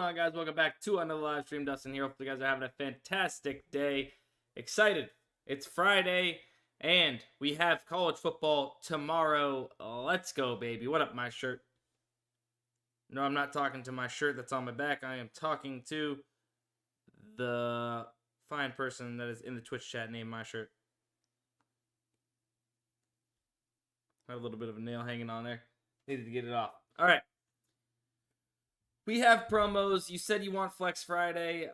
on, guys? Welcome back to another live stream. Dustin here. Hope you guys are having a fantastic day. Excited. It's Friday, and we have college football tomorrow. Let's go, baby. What up, my shirt? No, I'm not talking to my shirt that's on my back. I am talking to the fine person that is in the Twitch chat named my shirt. I have a little bit of a nail hanging on there. Needed to get it off. All right. We have promos. You said you want Flex Friday.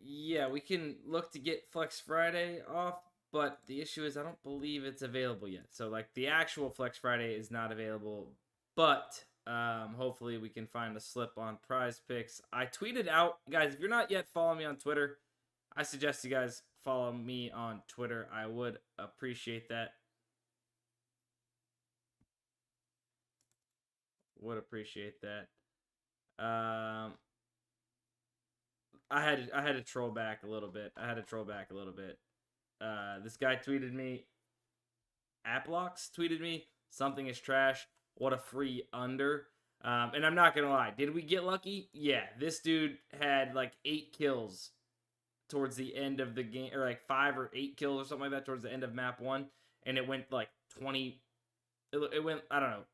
Yeah, we can look to get Flex Friday off, but the issue is I don't believe it's available yet. So, like, the actual Flex Friday is not available, but hopefully we can find a slip on PrizePicks. I tweeted out, guys, if you're not yet following me on Twitter, I suggest you guys follow me on Twitter. I would appreciate that. Would appreciate that. I had to troll back a little bit. This guy tweeted me. Applocks tweeted me. Something is trash. What a free under. And I'm not gonna lie. Did we get lucky? Yeah. This dude had like 8 kills towards the end of the game, or like 5 or 8 kills or something like that towards the end of map 1, and it went like 20. It went, I don't know,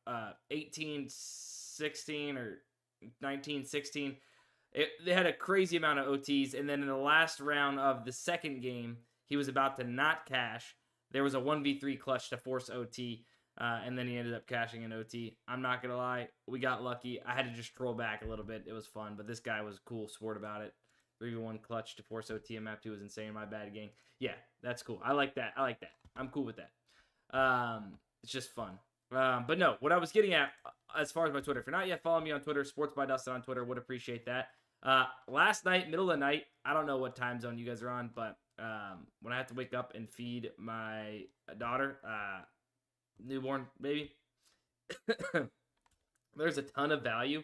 18-16 or 19-16. They had a crazy amount of OTs, and then in the last round of the second game, he was about to not cash. There was a 1v3 clutch to force OT, and then he ended up cashing an OT. I'm not going to lie, we got lucky. I had to just troll back a little bit. It was fun, but this guy was cool sport about it. 3v1 clutch to force OT in map 2 was insane. My bad, gang. Yeah, that's cool. I like that. I'm cool with that. It's just fun. But no, what I was getting at as far as my Twitter, if you're not yet following me on Twitter, Sports by Dustin on Twitter, would appreciate that. Last night, middle of the night, I don't know what time zone you guys are on, but when I had to wake up and feed my daughter, newborn baby, there's a ton of value.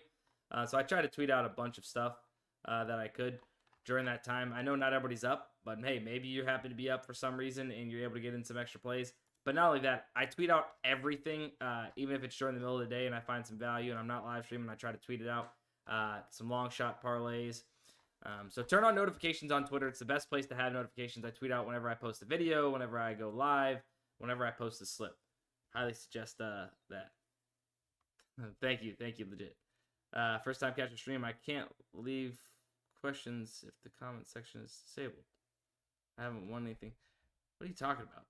So I tried to tweet out a bunch of stuff that I could during that time. I know not everybody's up, but hey, maybe you happen to be up for some reason and you're able to get in some extra plays. But not only that, I tweet out everything, even if it's during the middle of the day and I find some value and I'm not live streaming, I try to tweet it out. Some long shot parlays. So turn on notifications on Twitter. It's the best place to have notifications. I tweet out whenever I post a video, whenever I go live, whenever I post a slip. Highly suggest that. Thank you, legit. First time catch a stream. I can't leave questions if the comment section is disabled. I haven't won anything. What are you talking about?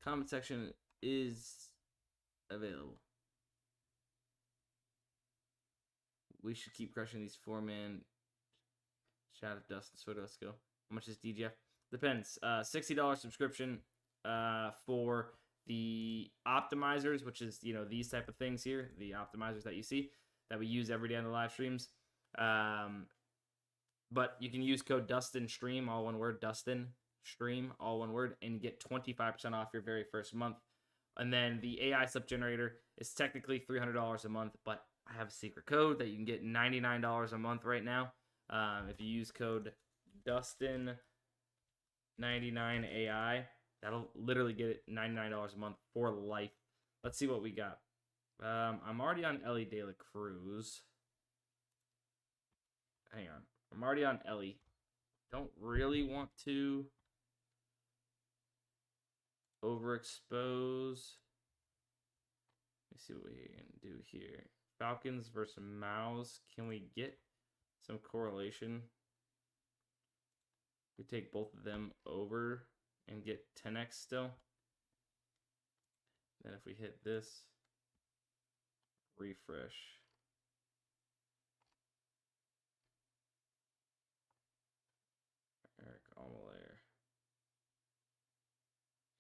Comment section is available. We should keep crushing these 4-man. Shout out to Dustin. So let's go. How much is DGF? Depends. $60 subscription for the optimizers, which is, these type of things here, the optimizers that you see that we use every day on the live streams. But you can use code DUSTINSTREAM, all one word, DUSTIN. Stream, all one word, and get 25% off your very first month. And then the AI slip generator is technically $300 a month, but I have a secret code that you can get $99 a month right now. If you use code DUSTIN99AI, that'll literally get it $99 a month for life. Let's see what we got. I'm already on Ellie De La Cruz. Hang on. I'm already on Ellie. Don't really want to overexpose. Let me see what we can do here. Falcons versus Mouse. Can we get some correlation? We take both of them over and get 10x still. Then if we hit this, refresh. Eric Almalair.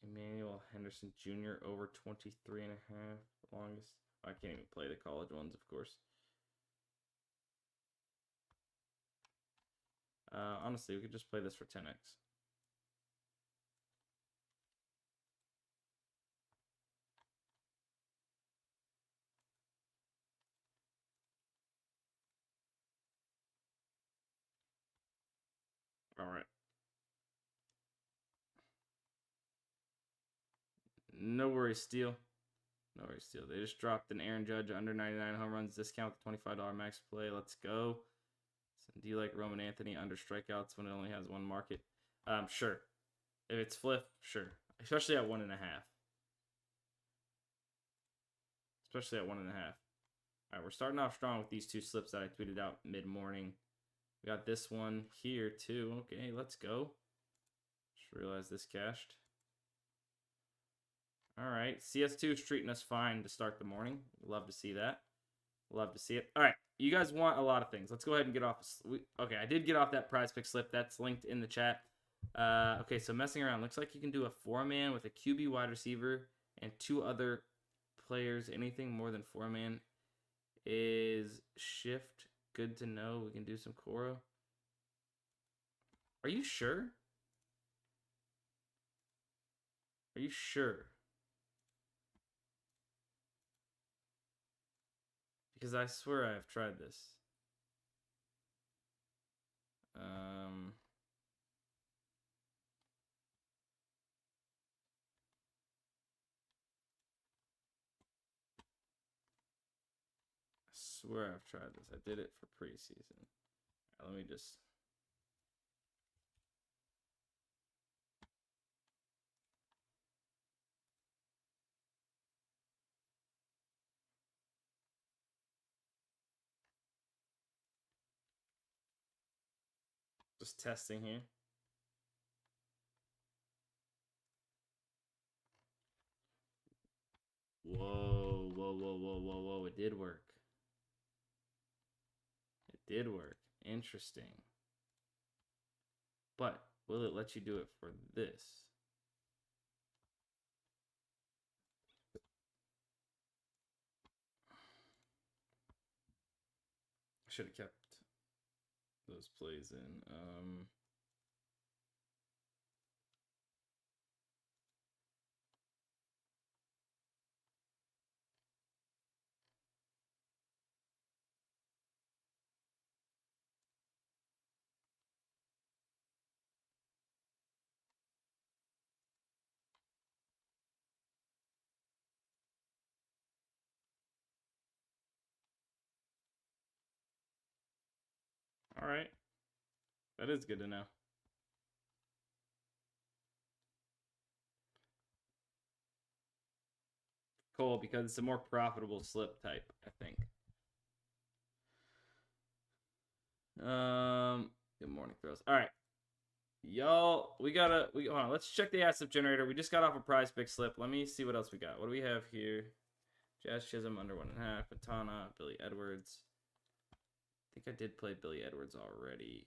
Emmanuel Henderson Jr. over 23.5. Longest. I can't even play the college ones, of course. Honestly, we could just play this for 10x. All right. No worries, Steel. No worries, steal. They just dropped an Aaron Judge under 99 home runs discount with $25 max play. Let's go. So do you like Roman Anthony under strikeouts when it only has one market? Sure. If it's Fliff, sure. Especially at 1.5. Especially at 1.5. All right, we're starting off strong with these two slips that I tweeted out mid-morning. We got this one here too. Okay, let's go. Just realized this cashed. All right, CS2 is treating us fine to start the morning. Love to see that. Love to see it. All right, you guys want a lot of things. Let's go ahead and get off. Okay, I did get off that PrizePicks slip. That's linked in the chat. Okay, so messing around. Looks like you can do a 4-man with a QB wide receiver and 2 other players. Anything more than 4-man is shift. Good to know. We can do some Coro. Are you sure? Are you sure? Because I swear I've tried this. I swear I've tried this. I did it for preseason. Right, let me just... Just testing here. Whoa, whoa, whoa, whoa, whoa, whoa. It did work. It did work. Interesting. But will it let you do it for this? I should have kept those plays in. All right. That is good to know. Cool, because it's a more profitable slip type, I think. Good morning, throws. All right. Y'all, hold on. Let's check the asset generator. We just got off a PrizePicks slip. Let me see what else we got. What do we have here? Jazz Chisholm under 1.5. Patana, Billy Edwards. I think I did play Billy Edwards already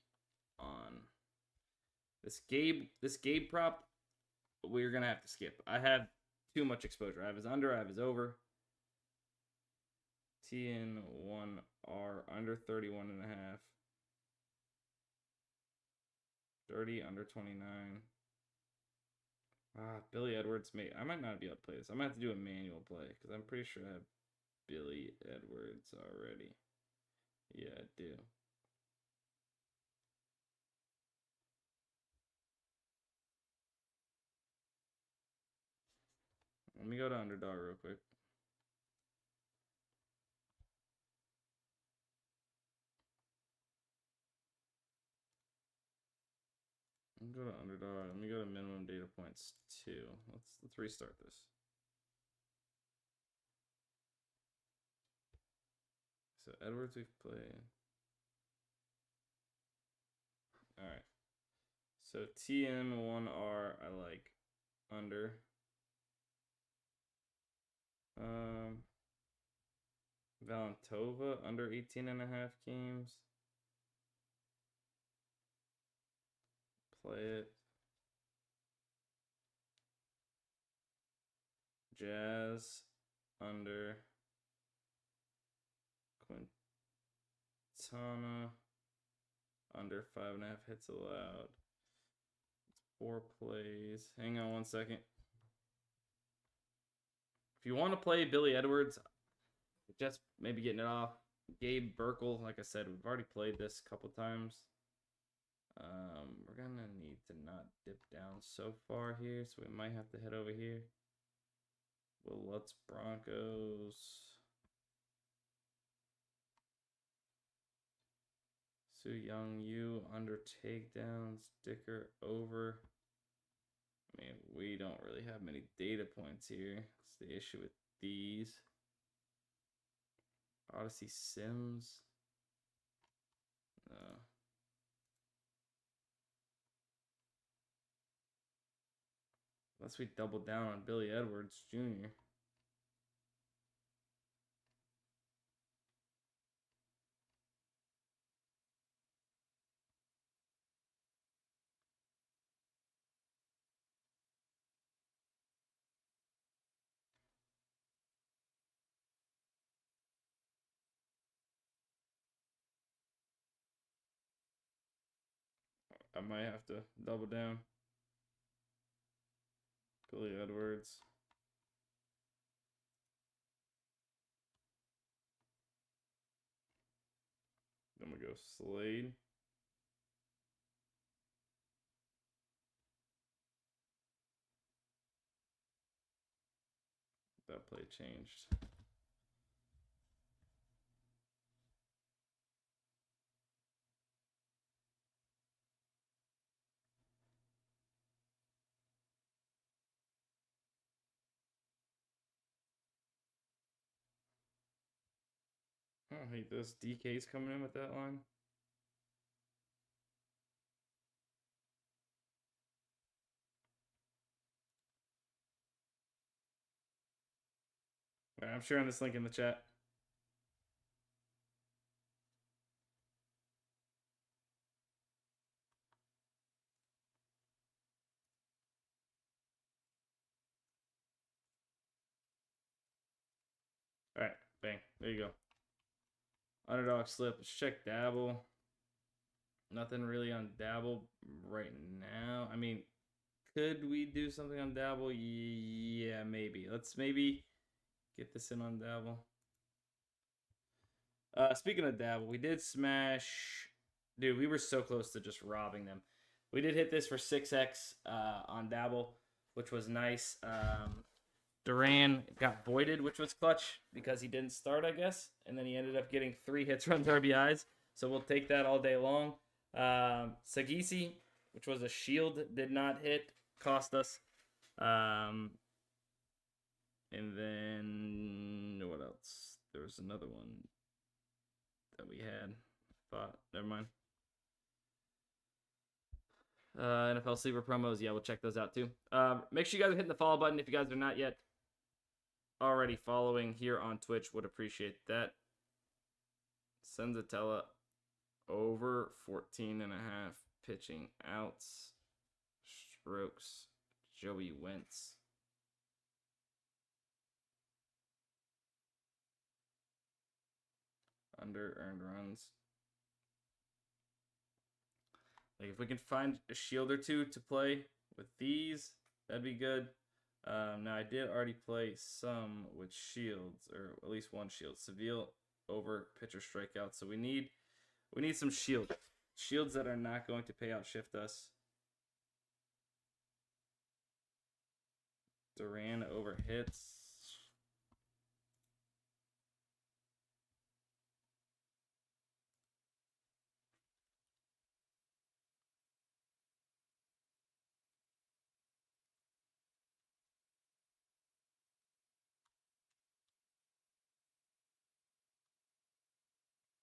on this Gabe prop. We're gonna have to skip. I have too much exposure. I have his under, I have his over. TN1R under 31.5. 30 under 29. Billy Edwards, I might not be able to play this. I might have to do a manual play because I'm pretty sure I have Billy Edwards already. Yeah, I do. Let me go to Underdog real quick. Let me go to Underdog. Let me go to minimum data points 2. Let's restart this. So Edwards we've played. All right. So TN1R I like under. Valentova under 18.5 games. Play it. Jazz under. Quintana under 5.5 hits allowed. 4 plays. Hang on one second. If you want to play Billy Edwards, just maybe getting it off. Gabe Burkle, like I said, we've already played this a couple times. We're gonna need to not dip down so far here, so we might have to head over here. Will Lutz Broncos. Su Young Yu under takedowns. Dicker over. I mean, we don't really have many data points here. That's the issue with these. Odyssey Sims. No. Unless we double down on Billy Edwards Jr. I might have to double down. Billy Edwards. Then we go Slade. That play changed. I don't hate this. DK's coming in with that line. All right, I'm sharing this link in the chat. All right, bang. There you go. Underdog slip. Let's check Dabble. Nothing really on Dabble right now. I mean, could we do something on Dabble? Yeah, maybe. Let's maybe get this in on Dabble. Speaking of Dabble, we did smash. Dude, we were so close to just robbing them. We did hit this for 6x on Dabble, which was nice. Duran got voided, which was clutch because he didn't start, I guess. And then he ended up getting 3 hits, runs, RBIs. So we'll take that all day long. Sagisi, which was a shield, did not hit. Cost us. And then what else? There was another one that we had. Thought, never mind. NFL sleeper promos. Yeah, we'll check those out too. Make sure you guys are hitting the follow button if you guys are not yet already following here on Twitch. Would appreciate that. Senzatella over 14.5 pitching outs. Strokes. Joey Wentz. Under earned runs. Like if we can find a shield or two to play with these, that'd be good. Now I did already play some with shields, or at least one shield. Seville over pitcher strikeout. So we need some shields. Shields that are not going to pay out shift us. Duran over hits.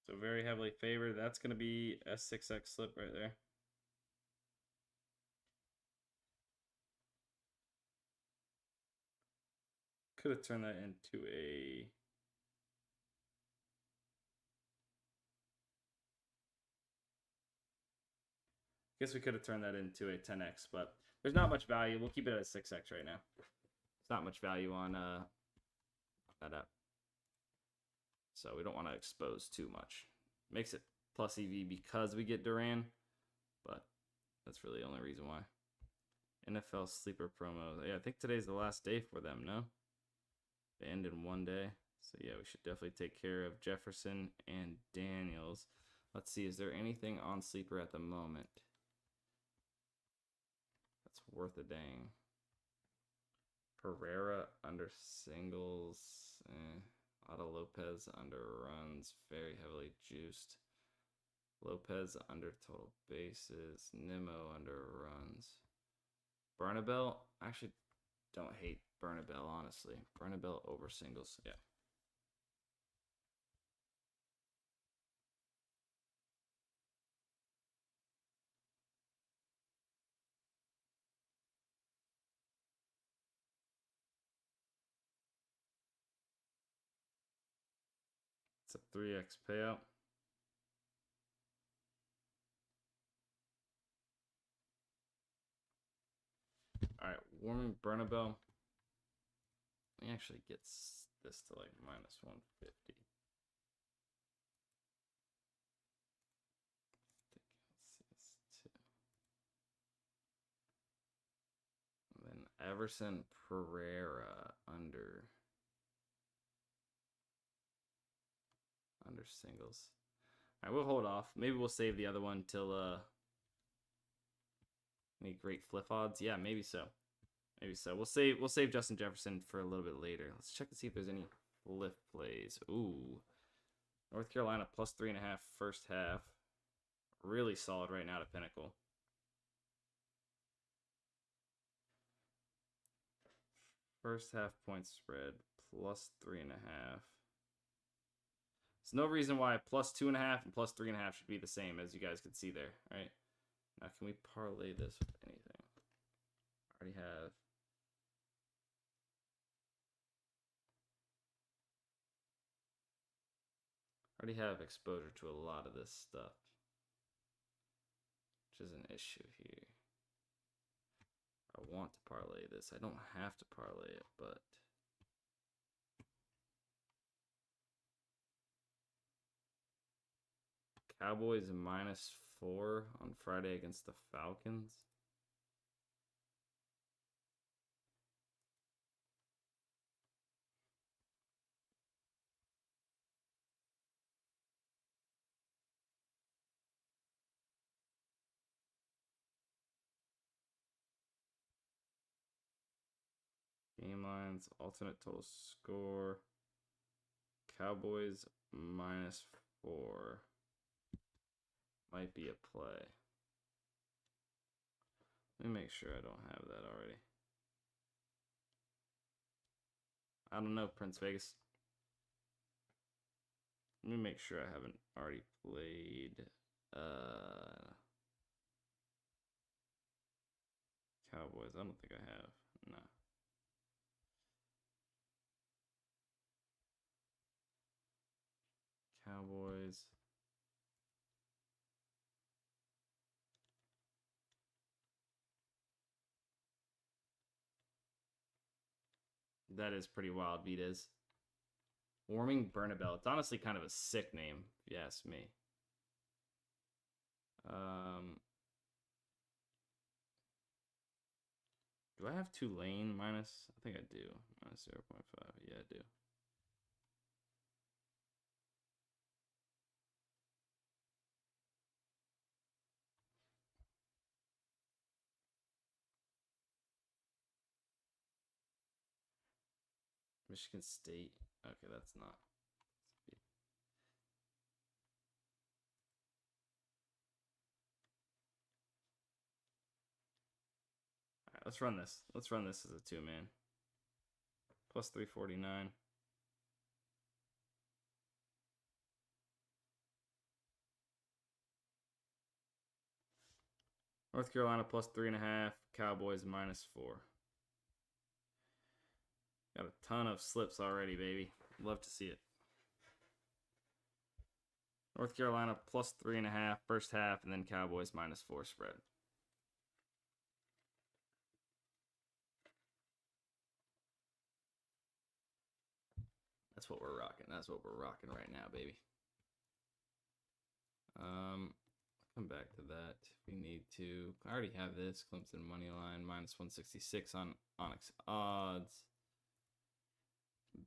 So very heavily favored. That's going to be a 6x slip right there. Could have turned that into a... Guess we could have turned that into a 10x, but there's not much value. We'll keep it at a 6x right now. There's not much value on that up. So we don't want to expose too much. Makes it plus EV because we get Duran, but that's really the only reason why. NFL sleeper promo. Yeah, I think today's the last day for them, no? They end in one day. So yeah, we should definitely take care of Jefferson and Daniels. Let's see, is there anything on sleeper at the moment that's worth a dang? Pereira under singles. Otto Lopez under runs. Very heavily juiced. Lopez under total bases. Nimmo under runs. Bernabel. Actually, don't hate Bernabel, honestly. Bernabel over singles. Yeah. It's a 3x payout. All right, Warming Bernabel. He actually gets this to like minus 150. And then Everson Pereira under singles. All right, we'll hold off. Maybe we'll save the other one till any great Fliff odds. Yeah, maybe so. Maybe so. We'll save Justin Jefferson for a little bit later. Let's check to see if there's any Fliff plays. Ooh. North Carolina plus 3.5 first half. Really solid right now to Pinnacle. First half point spread plus 3.5. There's no reason why plus 2.5 and plus 3.5 should be the same, as you guys can see there. All right. Now, can we parlay this with anything? I already have exposure to a lot of this stuff, which is an issue here. I want to parlay this. I don't have to parlay it, but Cowboys -4 on Friday against the Falcons. Game lines, alternate total score. Cowboys -4 might be a play. Let me make sure I don't have that already. I don't know, Prince Vegas. Let me make sure I haven't already played Cowboys. I don't think I have. No. Cowboys. That is pretty wild, Vitas. Warming Bernabel. It's honestly kind of a sick name, if you ask me. Do I have Tulane minus? I think I do. Minus 0.5. Yeah, I do. Michigan State. Okay, that's not. All right, let's run this. Let's run this as a 2-man. Plus 349. North Carolina plus 3.5. Cowboys -4. Got a ton of slips already, baby. Love to see it. North Carolina plus 3.5 first half, and then Cowboys -4 spread. That's what we're rocking. That's what we're rocking right now, baby. Come back to that if we need to. I already have this. Clemson money line -166 on Onyx odds.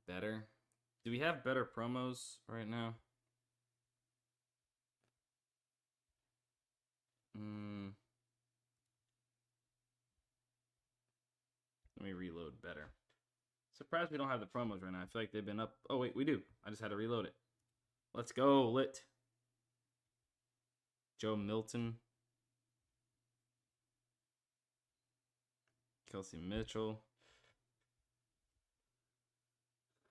Better. Do we have better promos right now? Let me reload better. Surprised we don't have the promos right now. I feel like they've been up. Oh, wait, we do. I just had to reload it. Let's go, Lit. Joe Milton. Kelsey Mitchell.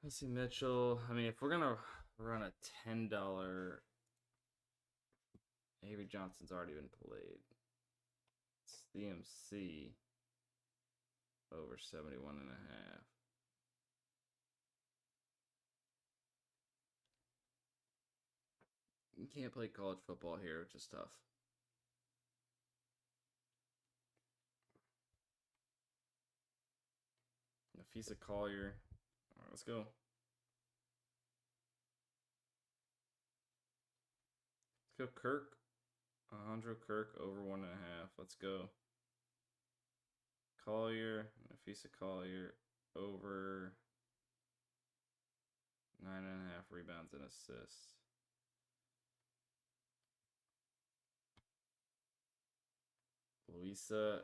Kelsey Mitchell. I mean, if we're going to run a $10, Avery Johnson's already been played. CMC over 71.5. You can't play college football here, which is tough. Nafisa Collier. All right, let's go. Let's go Kirk. Alejandro Kirk over 1.5. Let's go. Collier. Nafisa Collier over 9.5 rebounds and assists. Louisa.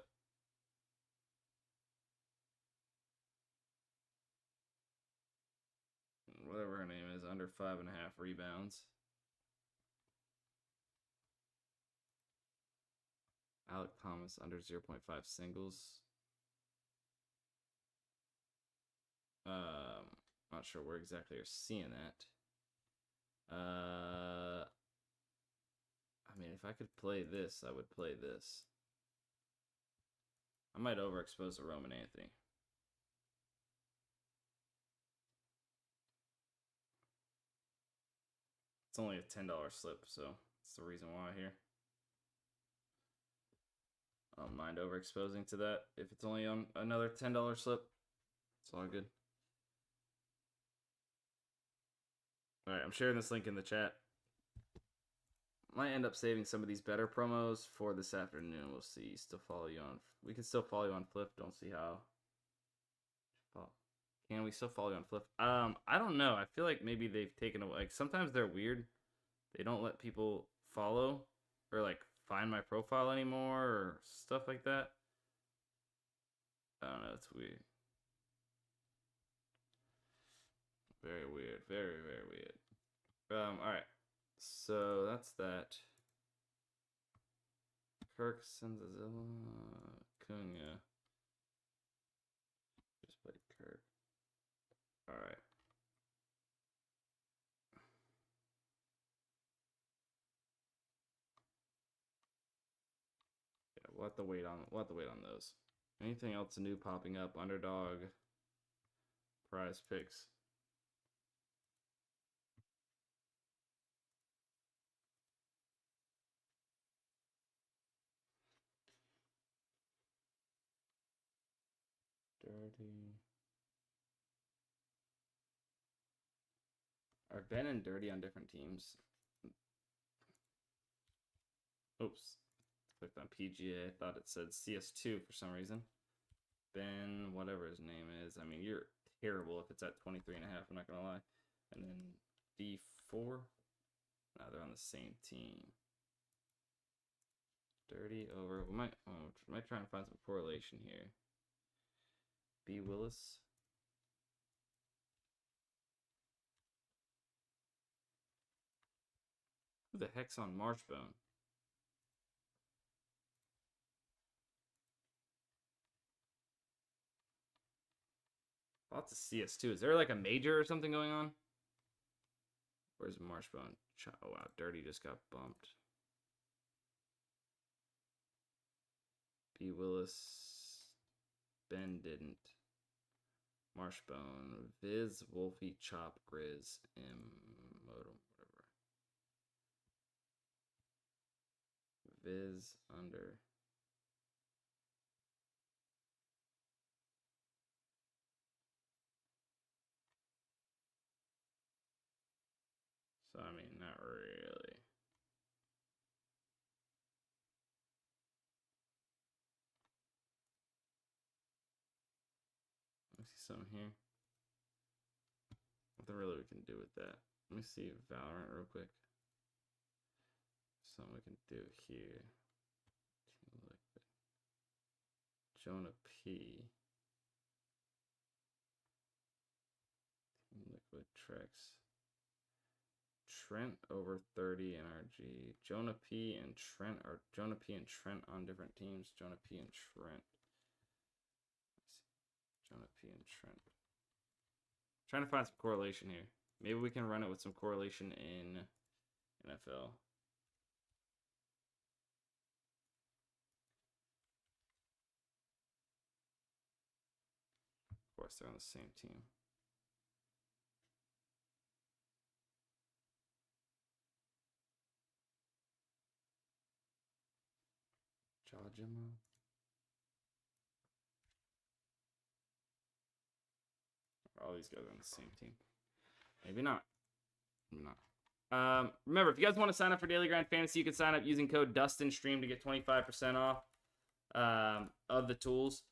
Whatever her name is, under 5.5 rebounds. Alec Thomas under 0.5 singles. Not sure where exactly you're seeing that. I mean, if I could play this, I would play this. I might overexpose a Roman Anthony. It's only a $10 slip, so that's the reason why here. I don't mind overexposing to that. If it's only on another $10 slip, it's all good. All right, I'm sharing this link in the chat. Might end up saving some of these better promos for this afternoon. We'll see. Still follow you on. We can still follow you on Fliff. Don't see how. Can we still follow you on Fliff? I don't know. I feel like maybe they've taken away. Like sometimes they're weird. They don't let people follow or like find my profile anymore or stuff like that. I don't know. It's weird. Very weird. Very, very weird. All right. So that's that. Kirk Senzazilla Cunha. Just played Kirk. All right. Yeah, we'll have to wait on those. Anything else new popping up? Underdog, PrizePicks. Dirty. Are Ben and Dirty on different teams? Oops. Clicked on PGA. I thought it said CS2 for some reason. Ben, whatever his name is. I mean, you're terrible if it's at 23.5. I'm not going to lie. And then D4. No, they're on the same team. Dirty over. We might try and find some correlation here. B. Willis. Who the heck's on Marshbone? Lots of CS2. Is there like a major or something going on? Where's Marshbone? Oh wow, Dirty just got bumped. B. Willis. Ben didn't. Marshbone. Viz. Wolfie. Chop. Grizz. M. Modem. Whatever. Viz. Under. So, I mean, not really. Let me see something here. Nothing really we can do with that. Let me see Valorant real quick. Something we can do here. Jonah P. with Trex. Trent over 30 NRG. Jonah P and Trent, or Jonah P and Trent on different teams. Jonah P and Trent. Jonah P and Trent. Trying to find some correlation here. Maybe we can run it with some correlation in NFL. Of course, they're on the same team. Jajima. All these guys are on the same team. Maybe not. Maybe not. Remember, if you guys want to sign up for Daily Grind Fantasy, you can sign up using code DUSTINSTREAM to get 25% off of the tools.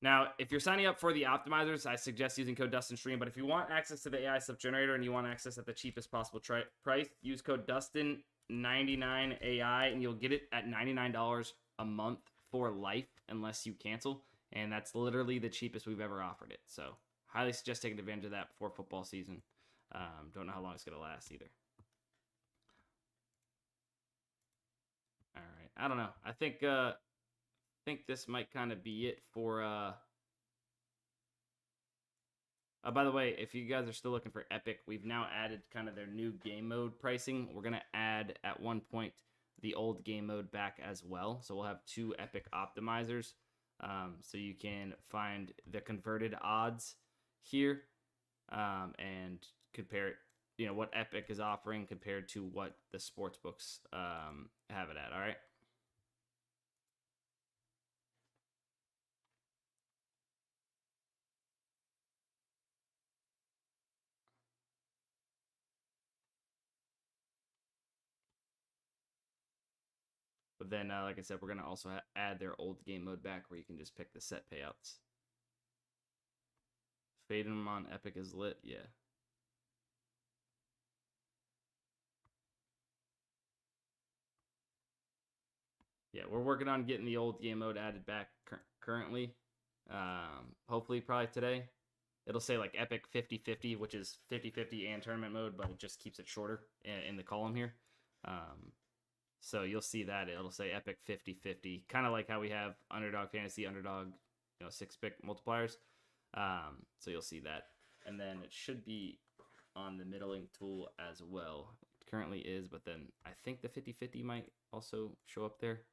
Now, if you're signing up for the optimizers, I suggest using code DUSTINSTREAM. But if you want access to the AI sub generator and you want access at the cheapest possible price, use code DUSTIN99AI and you'll get it at $99 a month for life unless you cancel. And that's literally the cheapest we've ever offered it. So, highly suggest taking advantage of that before football season. Don't know how long it's going to last either. All right. I don't know. I think this might kind of be it for by the way, if you guys are still looking for Epic, we've now added kind of their new game mode pricing. We're going to add at one point the old game mode back as well. So we'll have 2 Epic Optimizers. So you can find the converted odds here and compare it, what Epic is offering compared to what the sportsbooks have it at. All right. But then, like I said, we're going to also add their old game mode back where you can just pick the set payouts. Fading them on Epic is lit, yeah. Yeah, we're working on getting the old game mode added back currently. Hopefully, probably today. It'll say like Epic 50-50, which is 50-50 and tournament mode, but it just keeps it shorter in the column here. So you'll see that it'll say Epic 50-50, kind of like how we have Underdog Fantasy, Underdog, 6-pick multipliers. So you'll see that. And then it should be on the middling tool as well. It currently is, but then I think the 50-50 might also show up there.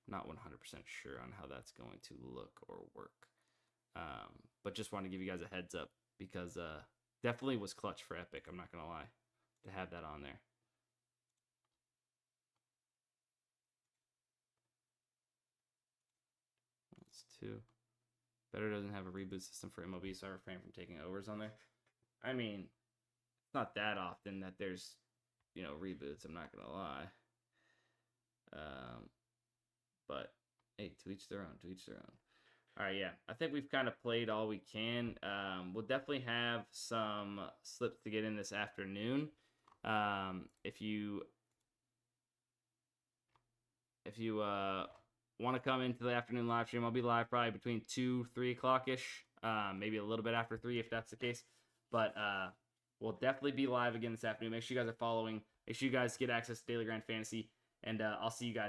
Not 100% sure on how that's going to look or work. But just want to give you guys a heads up because definitely was clutch for Epic, I'm not going to lie, to have that on there. That's 2. Better doesn't have a reboot system for MLB, so I refrain from taking overs on there. I mean, it's not that often that there's, reboots, I'm not going to lie. But, hey, to each their own, to each their own. All right, yeah, I think we've kind of played all we can. We'll definitely have some slips to get in this afternoon. If you want to come into the afternoon live stream, I'll be live probably between 2-3 o'clock-ish, maybe a little bit after 3 if that's the case. But we'll definitely be live again this afternoon. Make sure you guys are following. Make sure you guys get access to Daily Grind Fantasy, and I'll see you guys.